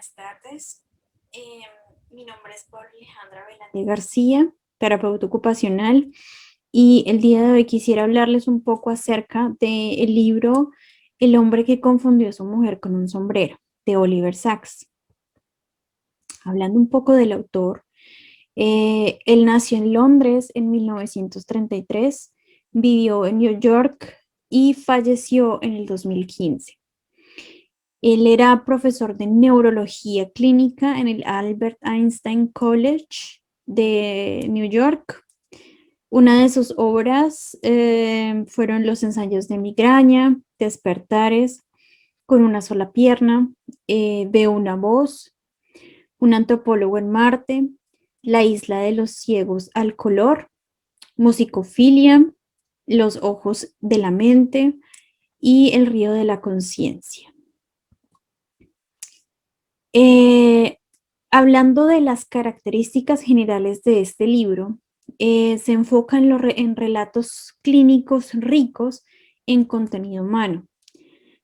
buenas tardes. Eh, Mi nombre es Paula Alejandra Velandia García, terapeuta ocupacional, y el día de hoy quisiera hablarles un poco acerca del libro El hombre que confundió a su mujer con un sombrero, de Oliver Sacks. Hablando un poco del autor, él nació en Londres en 1933, vivió en New York y falleció en el 2015. Él era profesor de neurología clínica en el Albert Einstein College de New York. Una de sus obras fueron los ensayos de migraña, despertares, con una sola pierna, veo una voz, un antropólogo en Marte, la isla de los ciegos al color, musicofilia, los ojos de la mente y el río de la conciencia. Eh, Hablando de las características generales de este libro, se enfoca en relatos clínicos ricos en contenido humano.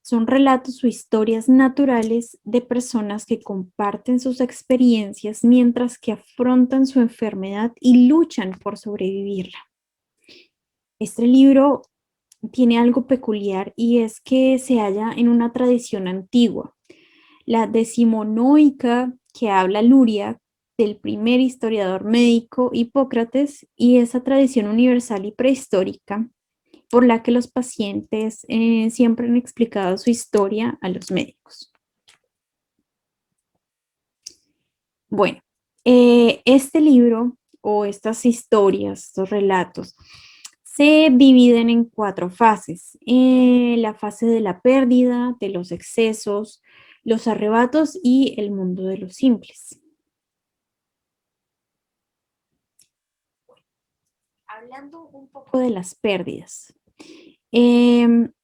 Son relatos o historias naturales de personas que comparten sus experiencias mientras que afrontan su enfermedad y luchan por sobrevivirla. Este libro tiene algo peculiar y es que se halla en una tradición antigua, la decimonóica, que habla Luria, del primer historiador médico Hipócrates, y esa tradición universal y prehistórica por la que los pacientes siempre han explicado su historia a los médicos. Bueno, este libro o estas historias, estos relatos, se dividen en cuatro fases. La fase de la pérdida, de los excesos, los arrebatos y el mundo de los simples. Hablando un poco de las pérdidas. En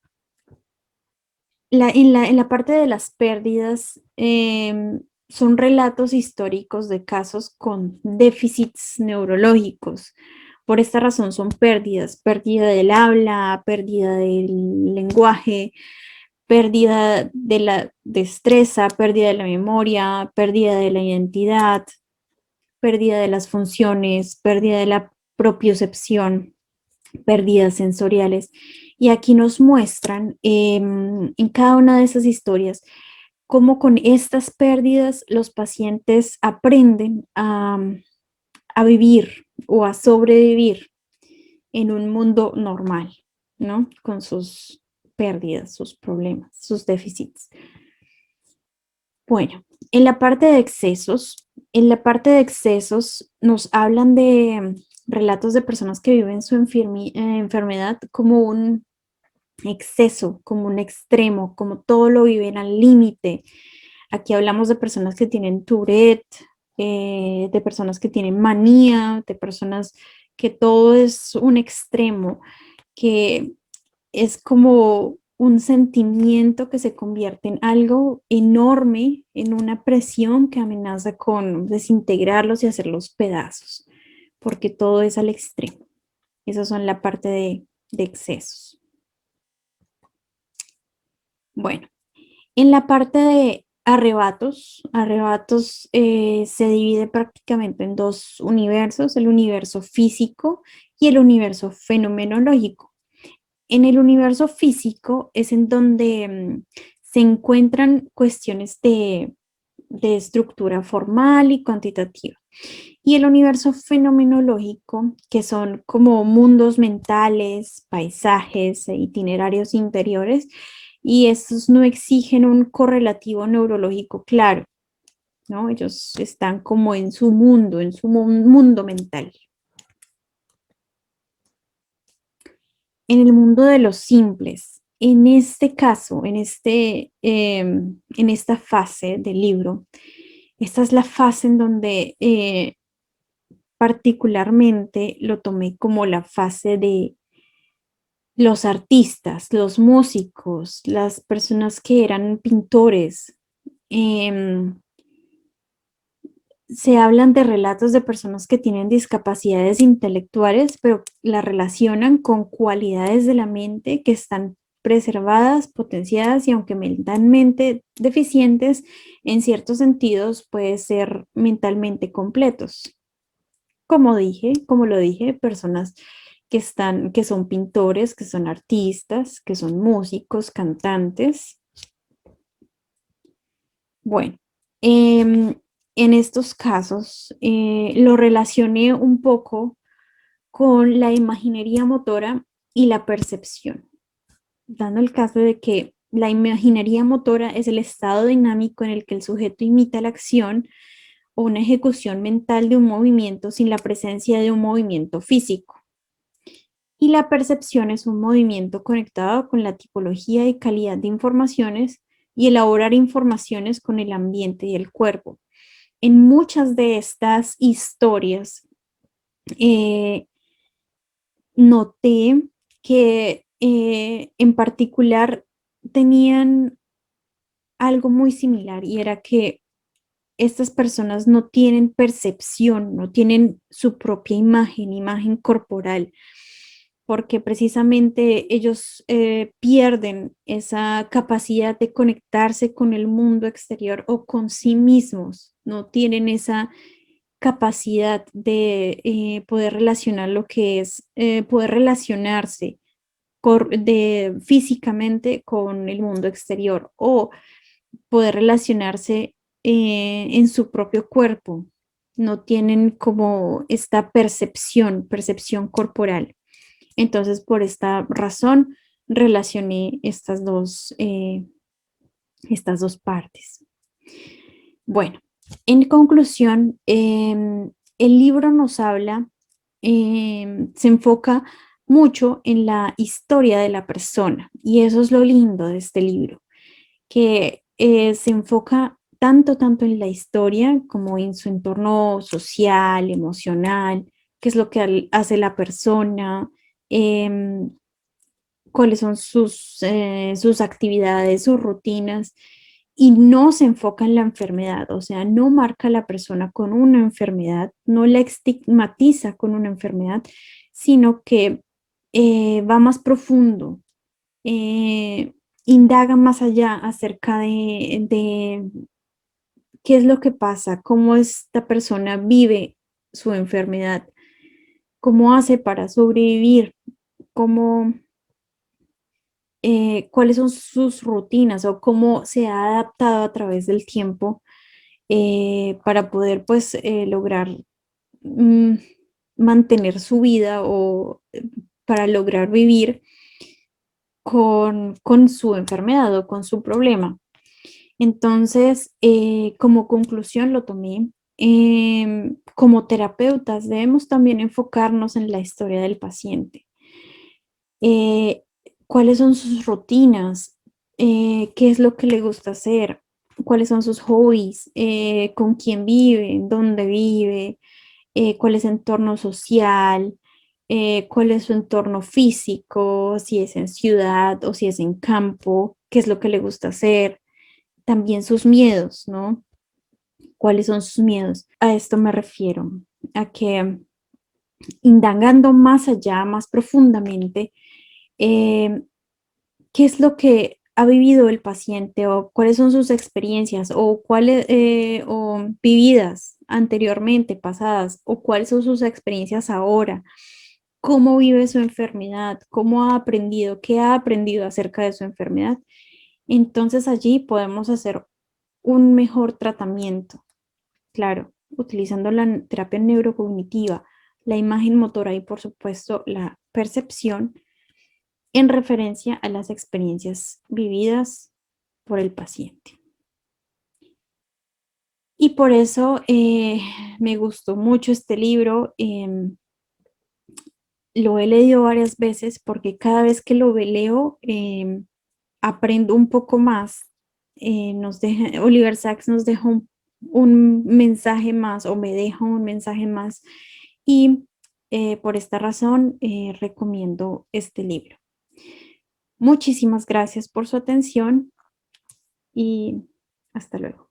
la parte de las pérdidas, son relatos históricos de casos con déficits neurológicos. Por esta razón son pérdidas, pérdida del habla, pérdida del lenguaje, pérdida de la destreza, pérdida de la memoria, pérdida de la identidad, pérdida de las funciones, pérdida de la propiocepción, pérdidas sensoriales. Y aquí nos muestran en cada una de esas historias cómo con estas pérdidas los pacientes aprenden a vivir o a sobrevivir en un mundo normal, ¿no? Con sus pérdidas, sus problemas, sus déficits. Bueno, en la parte de excesos nos hablan de relatos de personas que viven su enfermedad como un exceso, como un extremo, como todo lo viven al límite. Aquí hablamos de personas que tienen Tourette, de personas que tienen manía, de personas que todo es un extremo, que es como un sentimiento que se convierte en algo enorme, en una presión que amenaza con desintegrarlos y hacerlos pedazos, porque todo es al extremo. Esas son la parte de excesos. Bueno, en la parte de arrebatos se divide prácticamente en dos universos, el universo físico y el universo fenomenológico. En el universo físico es en donde se encuentran cuestiones de estructura formal y cuantitativa. Y el universo fenomenológico, que son como mundos mentales, paisajes e itinerarios interiores, y estos no exigen un correlativo neurológico claro, ¿no? Ellos están como en su mundo mental. En el mundo de los simples, en este caso, en esta fase del libro, esta es la fase en donde particularmente lo tomé como la fase de los artistas, los músicos, las personas que eran pintores. em, Se hablan de relatos de personas que tienen discapacidades intelectuales, pero la relacionan con cualidades de la mente que están preservadas, potenciadas y aunque mentalmente deficientes, en ciertos sentidos puede ser mentalmente completos. Como dije, como lo dije, personas que son pintores, que son artistas, que son músicos, cantantes. Bueno, en estos casos lo relacioné un poco con la imaginería motora y la percepción, dando el caso de que la imaginería motora es el estado dinámico en el que el sujeto imita la acción o una ejecución mental de un movimiento sin la presencia de un movimiento físico. Y la percepción es un movimiento conectado con la tipología y calidad de informaciones y elaborar informaciones con el ambiente y el cuerpo. En muchas de estas historias eh, noté que en particular tenían algo muy similar y era que estas personas no tienen percepción, no tienen su propia imagen, imagen corporal, porque precisamente ellos pierden esa capacidad de conectarse con el mundo exterior o con sí mismos, no tienen esa capacidad de poder relacionar lo que es, poder relacionarse físicamente con el mundo exterior o poder relacionarse en su propio cuerpo. No tienen como esta percepción corporal. Entonces, por esta razón, relacioné estas dos partes. Bueno, en conclusión, el libro nos habla, se enfoca mucho en la historia de la persona y eso es lo lindo de este libro, que se enfoca tanto en la historia como en su entorno social, emocional, qué es lo que hace la persona, em, cuáles son sus actividades, sus rutinas, y no se enfoca en la enfermedad, o sea, no marca a la persona con una enfermedad, no la estigmatiza con una enfermedad, sino que va más profundo, eh, indaga más allá acerca de qué es lo que pasa, cómo esta persona vive su enfermedad, cómo hace para sobrevivir, cómo cuáles son sus rutinas o cómo se ha adaptado a través del tiempo para poder pues lograr mm, mantener su vida o para lograr vivir con su enfermedad o con su problema. Entonces, como conclusión lo tomé. Como terapeutas debemos también enfocarnos en la historia del paciente. eh, Cuáles son sus rutinas, qué es lo que le gusta hacer, cuáles son sus hobbies, con quién vive, dónde vive, cuál es su entorno social, cuál es su entorno físico, si es en ciudad o si es en campo, qué es lo que le gusta hacer, también sus miedos, ¿no? ¿Cuáles son sus miedos? A esto me refiero, a que indagando más allá, más profundamente, eh, qué es lo que ha vivido el paciente o cuáles son sus experiencias o cuáles o vividas anteriormente, pasadas, o cuáles son sus experiencias ahora, cómo vive su enfermedad, cómo ha aprendido, qué ha aprendido acerca de su enfermedad. Entonces allí podemos hacer un mejor tratamiento, claro, utilizando la terapia neurocognitiva, la imagen motora y por supuesto la percepción en referencia a las experiencias vividas por el paciente. Y por eso me gustó mucho este libro. Lo he leído varias veces porque cada vez que lo leo aprendo un poco más. Oliver Sacks nos deja un mensaje más o me deja un mensaje más y por esta razón recomiendo este libro. Muchísimas gracias por su atención y hasta luego.